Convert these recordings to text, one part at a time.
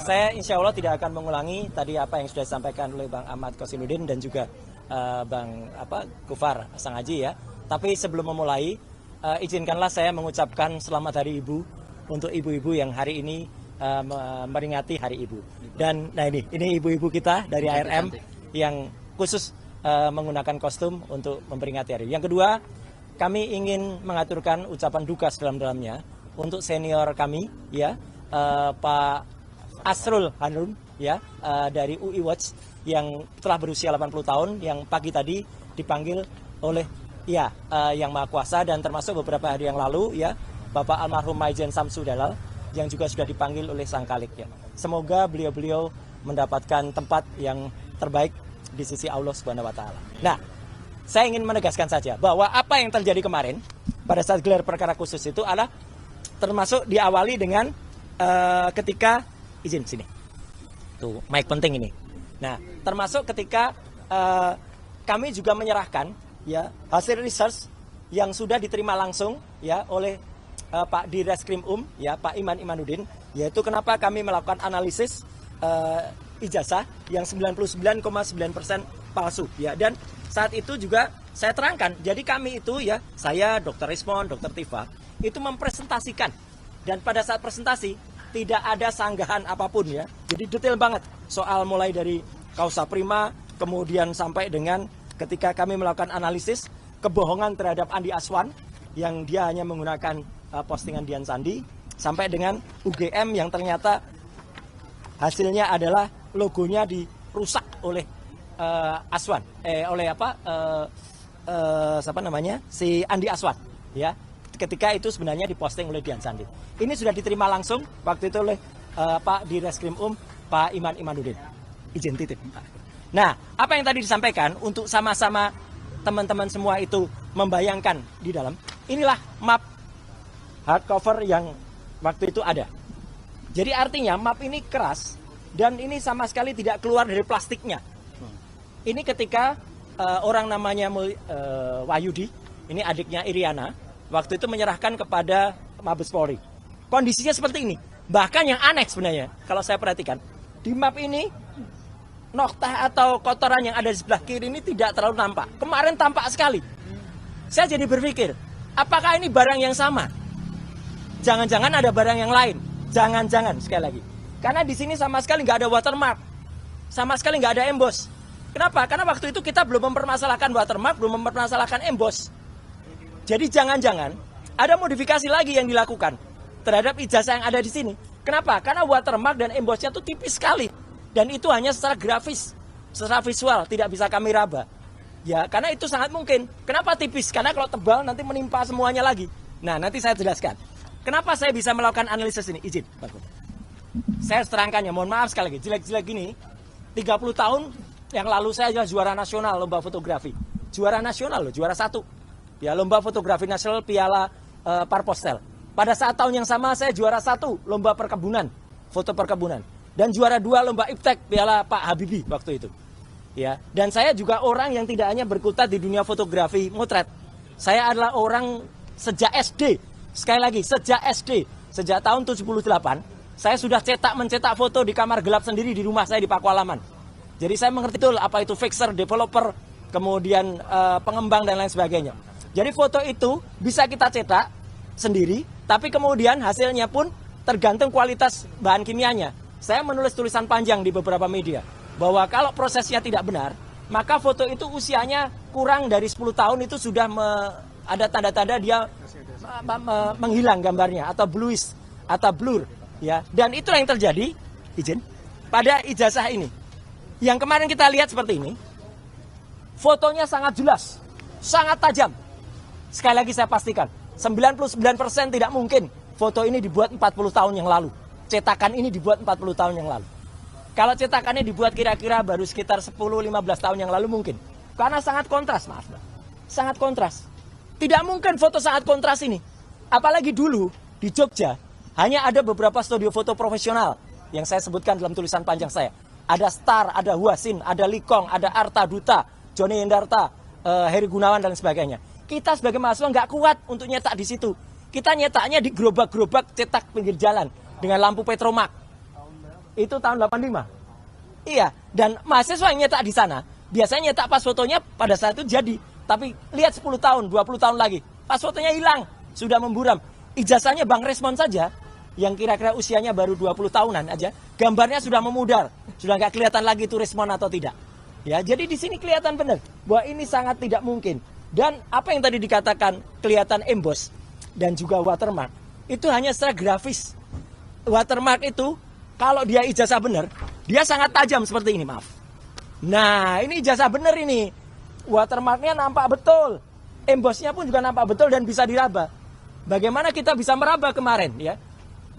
Saya insya Allah tidak akan mengulangi tadi apa yang sudah disampaikan oleh Bang Ahmad Kosinuddin dan juga Bang Gufar Sangaji ya. Tapi sebelum memulai, izinkanlah saya mengucapkan selamat Hari Ibu untuk ibu-ibu yang hari ini memperingati Hari Ibu. Dan nah ini ibu-ibu kita dari ARM yang khusus menggunakan kostum untuk memperingati hari. Yang kedua, kami ingin mengaturkan ucapan duka sedalam-dalamnya untuk senior kami ya, Pak Asrul Hanum ya, dari UI Watch yang telah berusia 80 tahun yang pagi tadi dipanggil oleh Yang Maha Kuasa, dan termasuk beberapa hari yang lalu ya Bapak almarhum Maijen Samsu Dalal yang juga sudah dipanggil oleh Sang Khalik ya. Semoga beliau-beliau mendapatkan tempat yang terbaik di sisi Allah Subhanahu wa taala. Nah, saya ingin menegaskan saja bahwa apa yang terjadi kemarin pada saat gelar perkara khusus itu adalah termasuk diawali dengan ketika izin sini. Tuh, mic penting ini. Nah, termasuk ketika kami juga menyerahkan ya hasil research yang sudah diterima langsung ya oleh Pak Direskrim ya Pak Iman Imanuddin, yaitu kenapa kami melakukan analisis ijazah yang 99,9% palsu ya. Dan saat itu juga saya terangkan, jadi kami itu ya, saya, Dr. Rismon, Dr. Tifa itu mempresentasikan, dan pada saat presentasi tidak ada sanggahan apapun ya. Jadi detail banget soal mulai dari kausa prima, kemudian sampai dengan ketika kami melakukan analisis kebohongan terhadap Andi Aswan yang dia hanya menggunakan postingan Dian Sandi, sampai dengan UGM yang ternyata hasilnya adalah logonya dirusak oleh Aswan, siapa namanya, si Andi Aswan ya. Ketika itu sebenarnya diposting oleh Dian Sandi. Ini sudah diterima langsung waktu itu oleh Pak Direskrim Pak Iman Imanuddin. Izin titip. Nah, apa yang tadi disampaikan untuk sama-sama teman-teman semua itu membayangkan di dalam, inilah map hardcover yang waktu itu ada. Jadi artinya map ini keras dan ini sama sekali tidak keluar dari plastiknya. Ini ketika orang namanya Wahyudi, ini adiknya Iriana, waktu itu menyerahkan kepada Mabes Polri. Kondisinya seperti ini. Bahkan yang aneh sebenarnya, kalau saya perhatikan, di map ini noktah atau kotoran yang ada di sebelah kiri ini tidak terlalu nampak. Kemarin tampak sekali. Saya jadi berpikir, apakah ini barang yang sama? Jangan-jangan ada barang yang lain. Jangan-jangan, sekali lagi. Karena di sini sama sekali nggak ada watermark. Sama sekali nggak ada emboss. Kenapa? Karena waktu itu kita belum mempermasalahkan watermark, belum mempermasalahkan emboss. Jadi jangan-jangan ada modifikasi lagi yang dilakukan terhadap ijazah yang ada di sini. Kenapa? Karena watermark dan embossnya itu tipis sekali. Dan itu hanya secara grafis, secara visual, tidak bisa kami raba. Ya, karena itu sangat mungkin. Kenapa tipis? Karena kalau tebal nanti menimpa semuanya lagi. Nah, nanti saya jelaskan. Kenapa saya bisa melakukan analisis ini? Izin, Pak. Saya terangkan ya, mohon maaf sekali lagi. Jelek-jelek gini, 30 tahun yang lalu saya adalah juara nasional lomba fotografi. Juara nasional loh, juara 1. Ya, lomba fotografi nasional Piala Parpostel. Pada saat tahun yang sama saya juara 1 lomba perkebunan, foto perkebunan, dan juara 2 lomba iptek Piala Pak Habibie waktu itu. Ya, dan saya juga orang yang tidak hanya berkutat di dunia fotografi motret. Saya adalah orang sejak SD. Sekali lagi, sejak SD, sejak tahun 78, saya sudah mencetak foto di kamar gelap sendiri di rumah saya di Pakualaman. Jadi saya mengerti betul apa itu fixer, developer, kemudian pengembang dan lain sebagainya. Jadi foto itu bisa kita cetak sendiri, tapi kemudian hasilnya pun tergantung kualitas bahan kimianya. Saya menulis tulisan panjang di beberapa media, bahwa kalau prosesnya tidak benar, maka foto itu usianya kurang dari 10 tahun itu sudah ada tanda-tanda dia menghilang gambarnya, atau bluish, atau blur. Ya. Dan itulah yang terjadi, izin, pada ijazah ini. Yang kemarin kita lihat seperti ini, fotonya sangat jelas, sangat tajam. Sekali lagi saya pastikan, 99% tidak mungkin foto ini dibuat 40 tahun yang lalu. Cetakan ini dibuat 40 tahun yang lalu. Kalau cetakannya dibuat kira-kira baru sekitar 10-15 tahun yang lalu mungkin. Karena sangat kontras, maaf. Sangat kontras. Tidak mungkin foto sangat kontras ini. Apalagi dulu di Jogja, hanya ada beberapa studio foto profesional yang saya sebutkan dalam tulisan panjang saya. Ada Star, ada Huasin, ada Likong, ada Arta Duta, Joni Hendarta, Heri Gunawan, dan sebagainya. Kita sebagai mahasiswa nggak kuat untuk nyetak di situ. Kita nyetaknya di gerobak-gerobak cetak pinggir jalan dengan lampu petromak. Itu tahun 85. Iya, dan mahasiswa yang nyetak di sana, biasanya nyetak pas fotonya pada saat itu jadi. Tapi lihat 10 tahun, 20 tahun lagi, pas fotonya hilang, sudah memburam. Ijazahnya Bang Resmon saja, yang kira-kira usianya baru 20 tahunan aja, gambarnya sudah memudar. Sudah nggak kelihatan lagi itu Resmon atau tidak. Ya, jadi di sini kelihatan benar bahwa ini sangat tidak mungkin. Dan apa yang tadi dikatakan kelihatan emboss dan juga watermark, itu hanya secara grafis. Watermark itu, kalau dia ijazah benar, dia sangat tajam seperti ini, maaf. Nah, ini ijazah benar ini. Watermarknya nampak betul. Embossnya pun juga nampak betul dan bisa diraba. Bagaimana kita bisa meraba kemarin ya?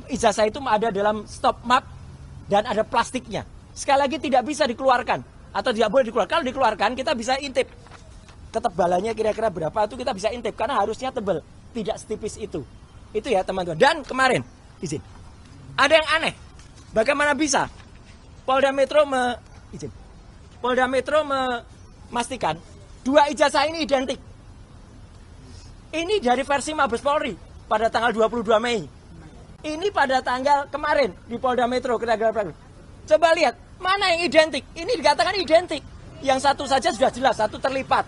Ijazah itu ada dalam stop mark dan ada plastiknya. Sekali lagi tidak bisa dikeluarkan atau tidak boleh dikeluarkan. Kalau dikeluarkan kita bisa intip. Ketebalannya kira-kira berapa itu kita bisa intip karena harusnya tebal, tidak setipis itu. Itu ya teman-teman. Dan kemarin izin. Ada yang aneh. Bagaimana bisa Polda Metro memastikan dua ijazah ini identik. Ini dari versi Mabes Polri pada tanggal 22 Mei. Ini pada tanggal kemarin di Polda Metro. Coba lihat, mana yang identik? Ini dikatakan identik. Yang satu saja sudah jelas, satu terlipat.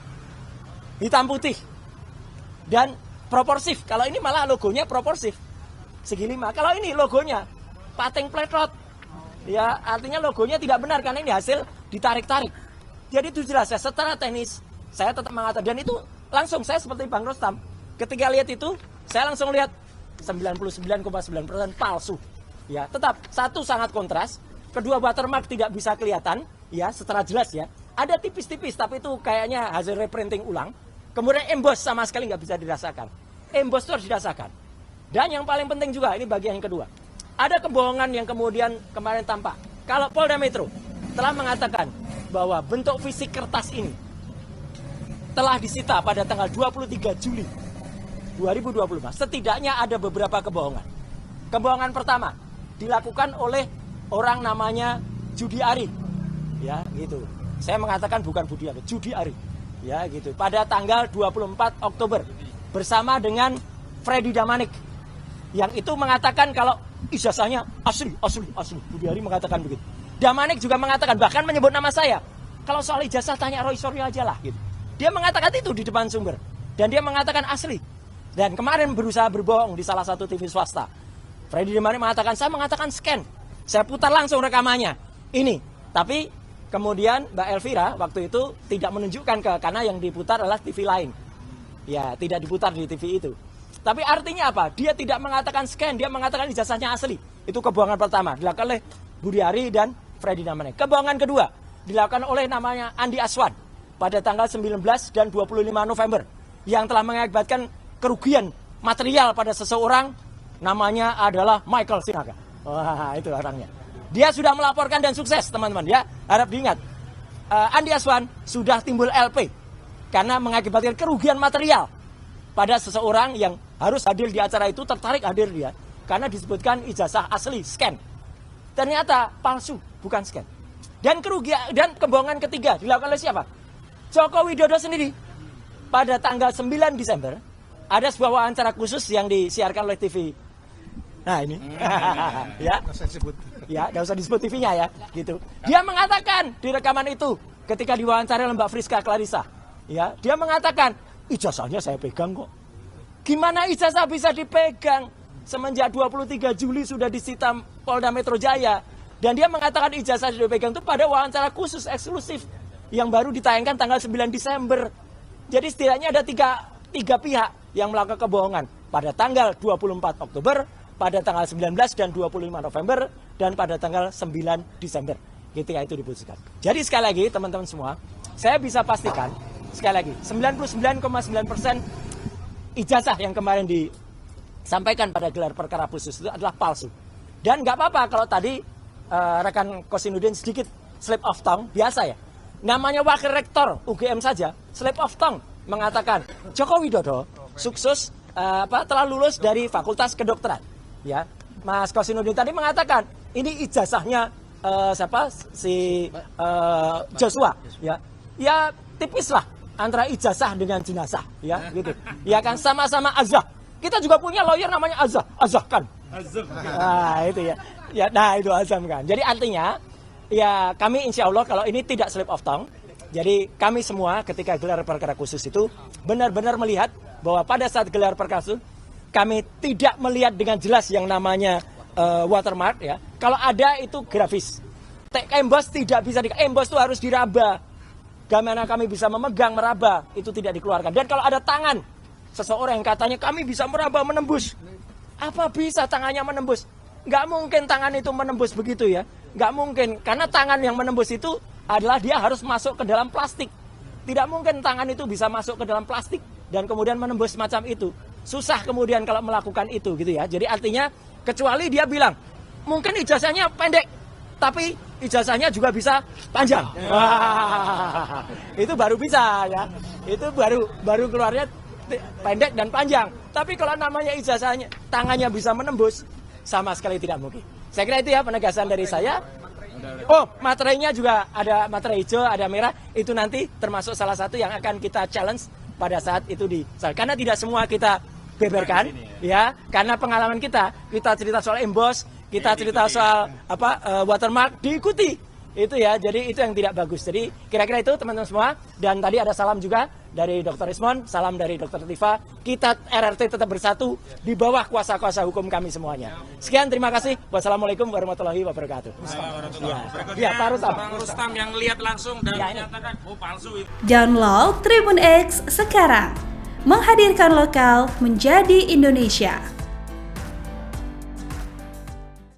Hitam putih. Dan proporsif. Kalau ini malah logonya proporsif. Segi 5. Kalau ini logonya pating pletrot. Ya, artinya logonya tidak benar karena ini hasil ditarik-tarik. Jadi itu jelas ya, secara teknis saya tetap mengatakan, dan itu langsung saya seperti Bang Rostam, ketika lihat itu saya langsung lihat 99,9% palsu. Ya, tetap satu sangat kontras, kedua watermark tidak bisa kelihatan ya secara jelas ya. Ada tipis-tipis tapi itu kayaknya hasil reprinting ulang. Kemudian emboss sama sekali nggak bisa dirasakan. Emboss itu harus dirasakan. Dan yang paling penting juga, ini bagian yang kedua. Ada kebohongan yang kemudian kemarin tampak. Kalau Polda Metro telah mengatakan bahwa bentuk fisik kertas ini telah disita pada tanggal 23 Juli 2024. Setidaknya ada beberapa kebohongan. Kebohongan pertama dilakukan oleh orang namanya Judi Ari. Ya, gitu. Saya mengatakan bukan Budi Ari, Judi Ari. Ya, gitu. Pada tanggal 24 Oktober bersama dengan Freddy Damanik. Yang itu mengatakan kalau ijazahnya asli. Budi Ari mengatakan begitu. Damanik juga mengatakan, bahkan menyebut nama saya. Kalau soal ijazah tanya Roy Suryo aja lah gitu. Dia mengatakan itu di depan sumber. Dan dia mengatakan asli. Dan kemarin berusaha berbohong di salah satu TV swasta. Freddy Damanik mengatakan, saya mengatakan scan. Saya putar langsung rekamannya. Ini. Tapi kemudian Mbak Elvira waktu itu tidak menunjukkan karena yang diputar adalah TV lain. Ya, tidak diputar di TV itu. Tapi artinya apa? Dia tidak mengatakan scan, dia mengatakan ijazahnya asli. Itu kebohongan pertama, dilakukan oleh Budi Ari dan Freddy Damanik. Kebohongan kedua, dilakukan oleh namanya Andi Aswan pada tanggal 19 dan 25 November. Yang telah mengakibatkan kerugian material pada seseorang, namanya adalah Michael Sinaga. Wah, itu orangnya. Dia sudah melaporkan dan sukses, teman-teman ya. Harap diingat, Andi Aswan sudah timbul LP karena mengakibatkan kerugian material pada seseorang yang harus hadir di acara itu, tertarik hadir dia karena disebutkan ijazah asli scan. Ternyata palsu, bukan scan. Dan kerugian dan kebohongan ketiga dilakukan oleh siapa? Joko Widodo sendiri. Pada tanggal 9 Desember ada sebuah wawancara khusus yang disiarkan oleh TV. Nah, ini. Ya. Ya, enggak usah disebut TV-nya ya, gitu. Dia mengatakan di rekaman itu ketika diwawancara oleh Mbak Friska Clarissa, ya, dia mengatakan, ijazahnya saya pegang kok. Gimana ijazah bisa dipegang? Semenjak 23 Juli sudah disita Polda Metro Jaya. Dan dia mengatakan ijazah sudah dipegang itu pada wawancara khusus eksklusif yang baru ditayangkan tanggal 9 Desember. Jadi setidaknya ada tiga pihak yang melakukan kebohongan pada tanggal 24 Oktober, pada tanggal 19 dan 25 November, dan pada tanggal 9 Desember. Ketika itu diputuskan. Jadi sekali lagi teman-teman semua, saya bisa pastikan, sekali lagi, 99,9% ijazah yang kemarin disampaikan pada gelar perkara khusus itu adalah palsu. Dan nggak apa-apa kalau tadi rekan Kosinudin sedikit slip of tongue, biasa ya. Namanya wakil rektor UGM saja, slip of tongue mengatakan Joko Widodo sukses telah lulus dari Fakultas Kedokteran. Ya, Mas Kosinudin tadi mengatakan ini ijazahnya Joshua. Ya tipis lah antara ijazah dengan jenazah, ya gitu. Ya kan sama-sama azah. Kita juga punya lawyer namanya Azah kan. Nah, itu ya. Ya, nah itu azam kan. Jadi artinya ya kami insya Allah kalau ini tidak slip of tongue. Jadi kami semua ketika gelar perkara khusus itu benar-benar melihat bahwa pada saat gelar perkara khusus kami tidak melihat dengan jelas yang namanya watermark ya. Kalau ada itu grafis. Emboss tidak bisa emboss itu harus diraba. Bagaimana kami bisa memegang, meraba, itu tidak dikeluarkan. Dan kalau ada tangan seseorang yang katanya kami bisa meraba, menembus. Apa bisa tangannya menembus? Nggak mungkin tangan itu menembus begitu ya. Nggak mungkin, karena tangan yang menembus itu adalah dia harus masuk ke dalam plastik. Tidak mungkin tangan itu bisa masuk ke dalam plastik dan kemudian menembus semacam itu. Susah kemudian kalau melakukan itu gitu ya. Jadi artinya kecuali dia bilang, mungkin ijazahnya pendek, tapi ijazahnya juga bisa panjang. Wah, itu baru bisa ya. Itu baru keluarnya pendek dan panjang. Tapi kalau namanya ijazahnya tangannya bisa menembus, sama sekali tidak mungkin. Saya kira itu ya penegasan dari saya. Oh, materainya juga ada materai hijau, ada merah. Itu nanti termasuk salah satu yang akan kita challenge pada saat itu karena tidak semua kita beberkan ya. Karena pengalaman kita cerita soal emboss, kita cerita soal watermark diikuti. Itu ya, jadi itu yang tidak bagus. Jadi kira-kira itu teman-teman semua. Dan tadi ada salam juga dari Dr. Ismon, salam dari Dr. Tifa. Kita RRT tetap bersatu di bawah kuasa-kuasa hukum kami semuanya. Sekian, terima kasih. Wassalamualaikum warahmatullahi wabarakatuh. Ya, Pak Rustam. Bang Rustam yang lihat langsung dan menyatakan palsu itu. Download Tribun X sekarang. Menghadirkan lokal menjadi Indonesia.